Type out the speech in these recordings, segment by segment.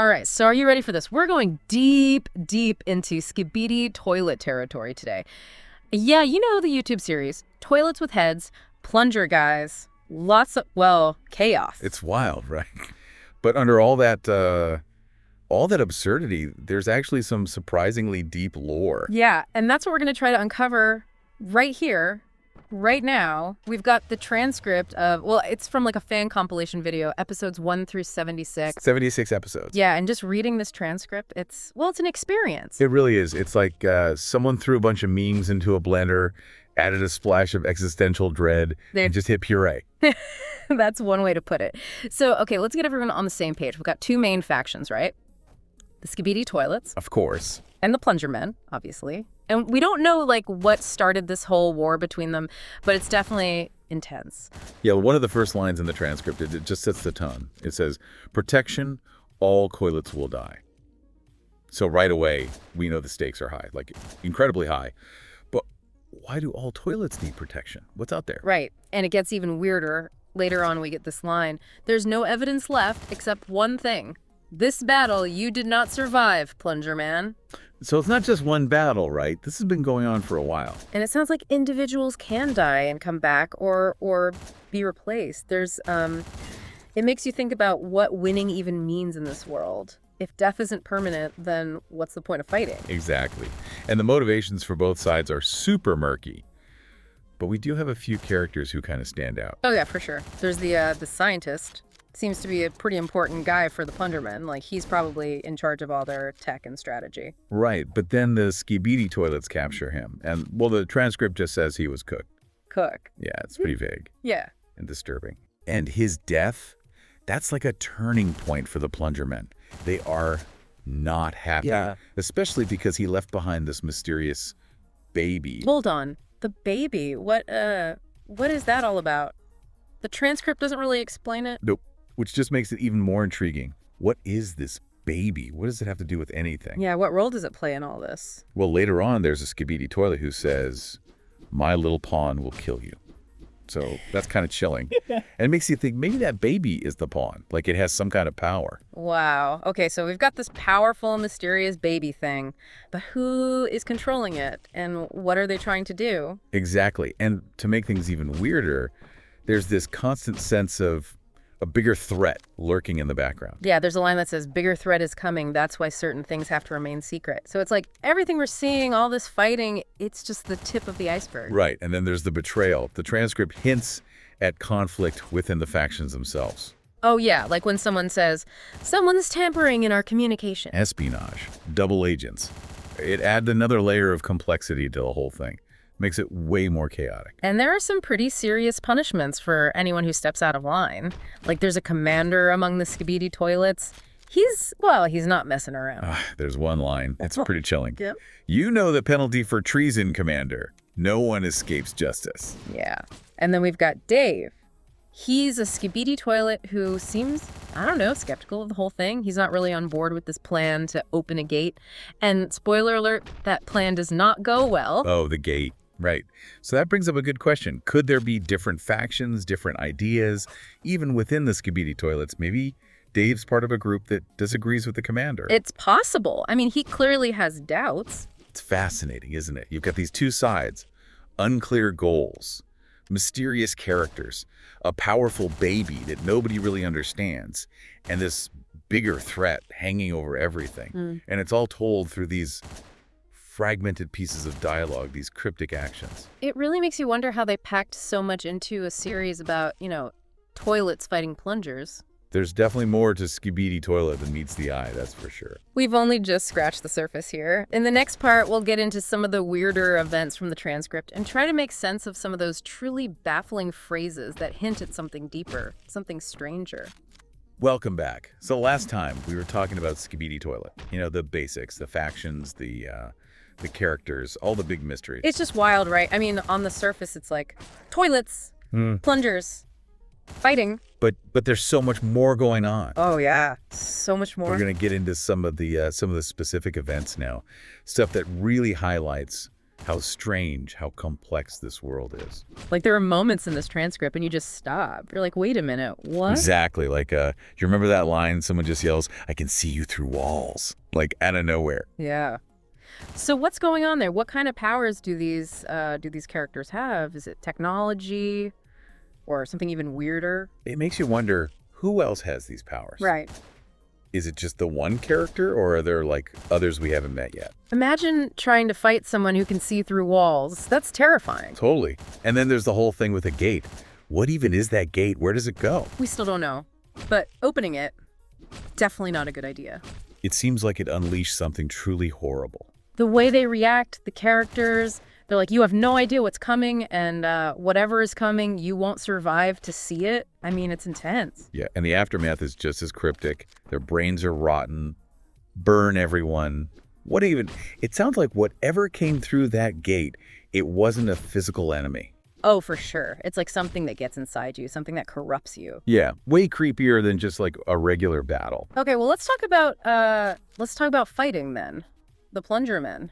All right, so are you ready for this? We're going deep, deep into Skibidi toilet territory today. Yeah, you know the YouTube series, Toilets with Heads, Plunger Guys, lots of, well, chaos. It's wild, right? But under all that absurdity, there's actually some surprisingly deep lore. Yeah, and that's what we're going to try to uncover right here, right now. We've got the transcript of, well, it's from like a fan compilation video, episodes 1 through 76. 76 episodes. Yeah, and just reading this transcript, it's an experience. It really is. It's like someone threw a bunch of memes into a blender, added a splash of existential dread, and just hit puree. That's one way to put it. So, okay, let's get everyone on the same page. We've got two main factions, right? The Skibidi toilets. Of course. And the plunger men, obviously. And we don't know, like, what started this whole war between them, but it's definitely intense. Yeah, one of the first lines in the transcript, it just sets the tone. It says, protection, all toilets will die. So right away, we know the stakes are high, like incredibly high. But why do all toilets need protection? What's out there? Right. And it gets even weirder. Later on, we get this line. There's no evidence left except one thing. This battle you did not survive, Plunger Man. So it's not just one battle, right? This has been going on for a while. And it sounds like individuals can die and come back or be replaced. There's it makes you think about what winning even means in this world. If death isn't permanent, then what's the point of fighting? Exactly. And the motivations for both sides are super murky. But we do have a few characters who kind of stand out. Oh yeah, for sure. There's the scientist. Seems to be a pretty important guy for the Plundermen. Like, he's probably in charge of all their tech and strategy. Right, but then the Skibidi toilets capture him. And, well, the transcript just says he was cooked. Cook. Yeah, it's pretty vague. Yeah. And disturbing. And his death, that's like a turning point for the Plungermen. They are not happy. Yeah. Especially because he left behind this mysterious baby. Hold on. The baby. What is that all about? The transcript doesn't really explain it. Nope. Which just makes it even more intriguing. What is this baby? What does it have to do with anything? Yeah, what role does it play in all this? Well, later on, there's a Skibidi toilet who says, my little pawn will kill you. So that's kind of chilling. And it makes you think maybe that baby is the pawn, like it has some kind of power. Wow. Okay, so we've got this powerful, mysterious baby thing, but who is controlling it and what are they trying to do? Exactly. And to make things even weirder, there's this constant sense of a bigger threat lurking in the background. Yeah, there's a line that says, bigger threat is coming. That's why certain things have to remain secret. So it's like everything we're seeing, all this fighting, it's just the tip of the iceberg. Right. And then there's the betrayal. The transcript hints at conflict within the factions themselves. Oh, yeah. Like when someone says, someone's tampering in our communication. Espionage. Double agents. It adds another layer of complexity to the whole thing. Makes it way more chaotic. And there are some pretty serious punishments for anyone who steps out of line. Like there's a commander among the Skibidi toilets. He's not messing around. There's one line. It's pretty chilling. Yep. You know the penalty for treason, Commander. No one escapes justice. Yeah. And then we've got Dave. He's a Skibidi toilet who seems, I don't know, skeptical of the whole thing. He's not really on board with this plan to open a gate. And spoiler alert, that plan does not go well. Oh, the gate. Right. So that brings up a good question. Could there be different factions, different ideas, even within the Skibidi toilets? Maybe Dave's part of a group that disagrees with the commander. It's possible. I mean, he clearly has doubts. It's fascinating, isn't it? You've got these two sides, unclear goals, mysterious characters, a powerful baby that nobody really understands, and this bigger threat hanging over everything. And it's all told through these fragmented pieces of dialogue, these cryptic actions. It really makes you wonder how they packed so much into a series about, toilets fighting plungers. There's definitely more to Skibidi toilet than meets the eye, that's for sure. We've only just scratched the surface here. In the next part, we'll get into some of the weirder events from the transcript and try to make sense of some of those truly baffling phrases that hint at something deeper, something stranger. Welcome back. So last time we were talking about Skibidi toilet. The basics, the factions, the characters, all the big mysteries. It's just wild, right? I mean, on the surface, it's like toilets, plungers, fighting. But there's so much more going on. Oh yeah, so much more. We're going to get into some of the specific events now, stuff that really highlights how strange, how complex this world is. Like, there are moments in this transcript and you just stop. You're like, wait a minute, what? Exactly. Like, do you remember that line? Someone just yells, "I can see you through walls," like out of nowhere. Yeah. So what's going on there? What kind of powers do these characters have? Is it technology or something even weirder? It makes you wonder, who else has these powers? Right. Is it just the one character, or are there, like, others we haven't met yet? Imagine trying to fight someone who can see through walls. That's terrifying. Totally. And then there's the whole thing with a gate. What even is that gate? Where does it go? We still don't know. But opening it, definitely not a good idea. It seems like it unleashed something truly horrible. The way they react, the characters, they're like, you have no idea what's coming, and whatever is coming, you won't survive to see it. I mean, it's intense. Yeah, and the aftermath is just as cryptic. Their brains are rotten, burn everyone. It sounds like whatever came through that gate, it wasn't a physical enemy. Oh, for sure. It's like something that gets inside you, something that corrupts you. Yeah, way creepier than just like a regular battle. Okay, well, let's talk about fighting then. The Plunger Men.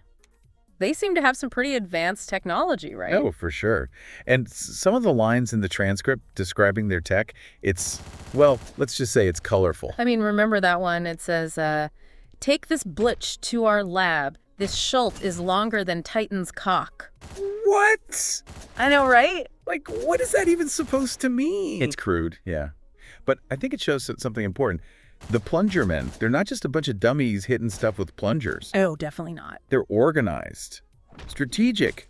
They seem to have some pretty advanced technology, right? Oh, for sure. And some of the lines in the transcript describing their tech, let's just say it's colorful. I mean, remember that one? It says, take this blitch to our lab. This Schult is longer than Titan's cock. What? I know, right? Like, what is that even supposed to mean? It's crude, yeah. But I think it shows something important. The Plunger Men, they're not just a bunch of dummies hitting stuff with plungers. Oh, definitely not. They're organized, strategic,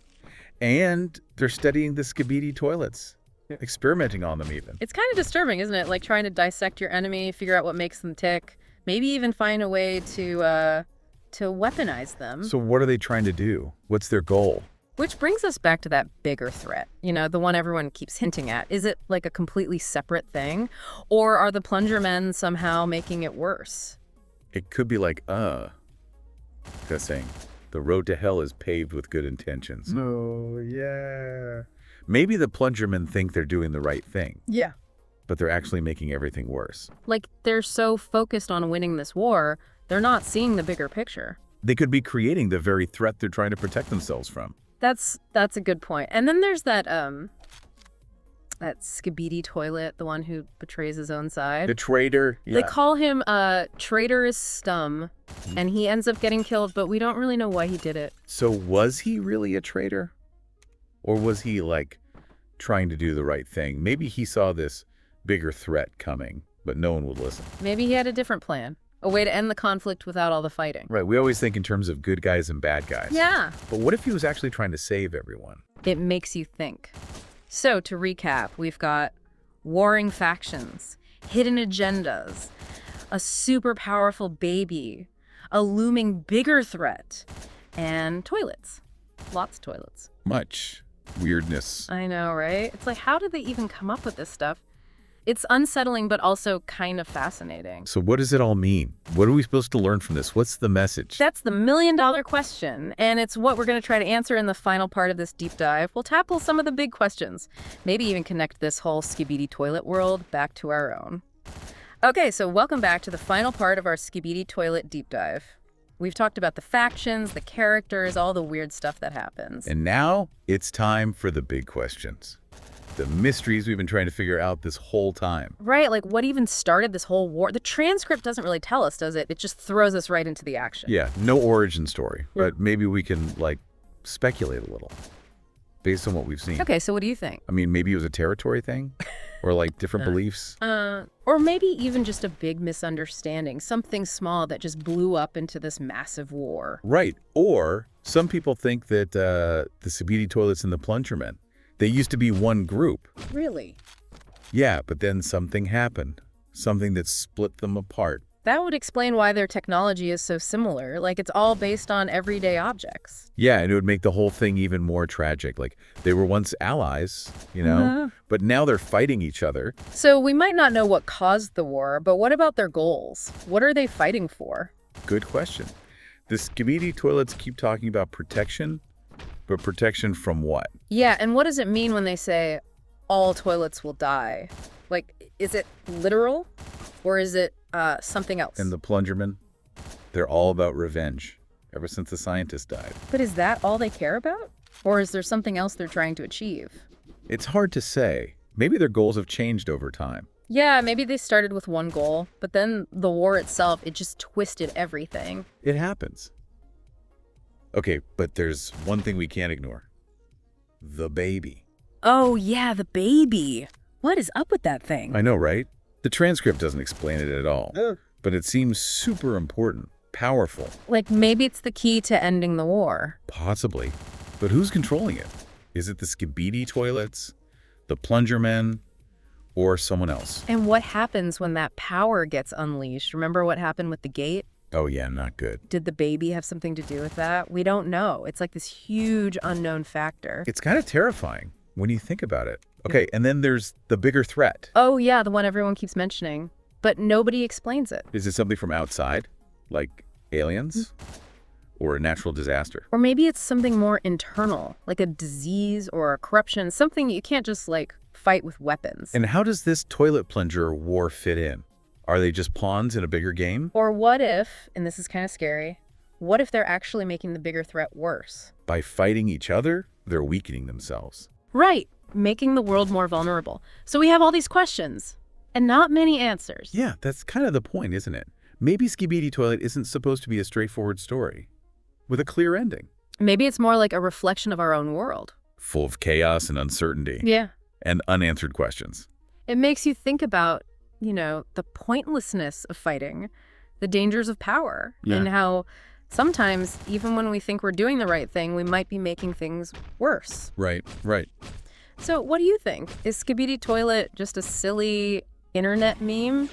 and they're studying the Skibidi toilets, experimenting on them even. It's kind of disturbing, isn't it? Like trying to dissect your enemy, figure out what makes them tick, maybe even find a way to weaponize them. So what are they trying to do? What's their goal? Which brings us back to that bigger threat, the one everyone keeps hinting at. Is it like a completely separate thing? Or are the Plunger Men somehow making it worse? It could be like, that's saying, the road to hell is paved with good intentions. Oh, yeah. Maybe the Plunger Men think they're doing the right thing. Yeah. But they're actually making everything worse. Like, they're so focused on winning this war, they're not seeing the bigger picture. They could be creating the very threat they're trying to protect themselves from. That's a good point. And then there's that Skibidi toilet, the one who betrays his own side. The traitor. Yeah. They call him Traitorous Stum, and he ends up getting killed, but we don't really know why he did it. So was he really a traitor? Or was he, like, trying to do the right thing? Maybe he saw this bigger threat coming, but no one would listen. Maybe he had a different plan. A way to end the conflict without all the fighting. Right, we always think in terms of good guys and bad guys. Yeah. But what if he was actually trying to save everyone? It makes you think. So, to recap, we've got warring factions, hidden agendas, a super powerful baby, a looming bigger threat, and toilets. Lots of toilets. Much weirdness. I know, right? It's like, how did they even come up with this stuff? It's unsettling, but also kind of fascinating. So what does it all mean? What are we supposed to learn from this? What's the message? That's the million-dollar question, and it's what we're going to try to answer in the final part of this deep dive. We'll tackle some of the big questions, maybe even connect this whole Skibidi toilet world back to our own. Okay, so welcome back to the final part of our Skibidi toilet deep dive. We've talked about the factions, the characters, all the weird stuff that happens. And now it's time for the big questions. The mysteries we've been trying to figure out this whole time. Right, like what even started this whole war? The transcript doesn't really tell us, does it? It just throws us right into the action. Yeah, no origin story, but maybe we can, like, speculate a little based on what we've seen. Okay, so what do you think? I mean, maybe it was a territory thing or, like, different beliefs. Or maybe even just a big misunderstanding, something small that just blew up into this massive war. Right, or some people think that the Skibidi toilets and the Plunger Men, they used to be one group. Really? Yeah, but then something happened. Something that split them apart. That would explain why their technology is so similar. Like, it's all based on everyday objects. Yeah, and it would make the whole thing even more tragic. Like, they were once allies, you know? But now they're fighting each other. So we might not know what caused the war, but what about their goals? What are they fighting for? Good question. The Skibidi toilets keep talking about protection, but protection from what? Yeah, and what does it mean when they say all toilets will die? Like, is it literal or is it something else? And the Plungermen, they're all about revenge. ever since the scientist died. But is that all they care about? Or is there something else they're trying to achieve? It's hard to say. Maybe their goals have changed over time. Yeah, maybe they started with one goal, but then the war itself, it just twisted everything. It happens. Okay, but there's one thing we can't ignore. The baby. Oh yeah, the baby. What is up with that thing? I know, right? The transcript doesn't explain it at all, but it seems super important, powerful. Like maybe it's the key to ending the war. Possibly. But who's controlling it? Is it the Skibidi toilets, the plunger men, or someone else? And what happens when that power gets unleashed? Remember what happened with the gate? Oh yeah, not good. Did the baby have something to do with that? We don't know. It's like this huge unknown factor. It's kind of terrifying when you think about it. Okay, and then there's the bigger threat. Oh yeah, the one everyone keeps mentioning. But nobody explains it. Is it something from outside, like aliens? Or a natural disaster? Or maybe it's something more internal, like a disease or a corruption, something you can't just like fight with weapons. And how does this toilet plunger war fit in? Are they just pawns in a bigger game? Or what if, and this is kind of scary, what if they're actually making the bigger threat worse? By fighting each other, they're weakening themselves. Right, making the world more vulnerable. So we have all these questions, and not many answers. Yeah, that's kind of the point, isn't it? Maybe Skibidi Toilet isn't supposed to be a straightforward story with a clear ending. Maybe it's more like a reflection of our own world. Full of chaos and uncertainty. Yeah. And unanswered questions. It makes you think about, the pointlessness of fighting, the dangers of power, and how sometimes, even when we think we're doing the right thing, we might be making things worse. Right. So what do you think? Is Skibidi Toilet just a silly internet meme?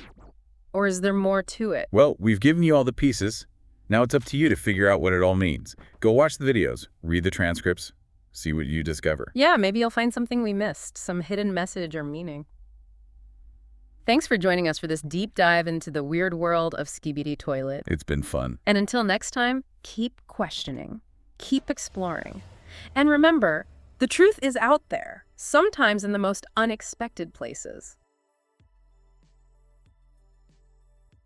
Or is there more to it? Well, we've given you all the pieces. Now it's up to you to figure out what it all means. Go watch the videos, read the transcripts, see what you discover. Yeah, maybe you'll find something we missed, some hidden message or meaning. Thanks for joining us for this deep dive into the weird world of Skibidi Toilet. It's been fun. And until next time, keep questioning, keep exploring. And remember, the truth is out there, sometimes in the most unexpected places.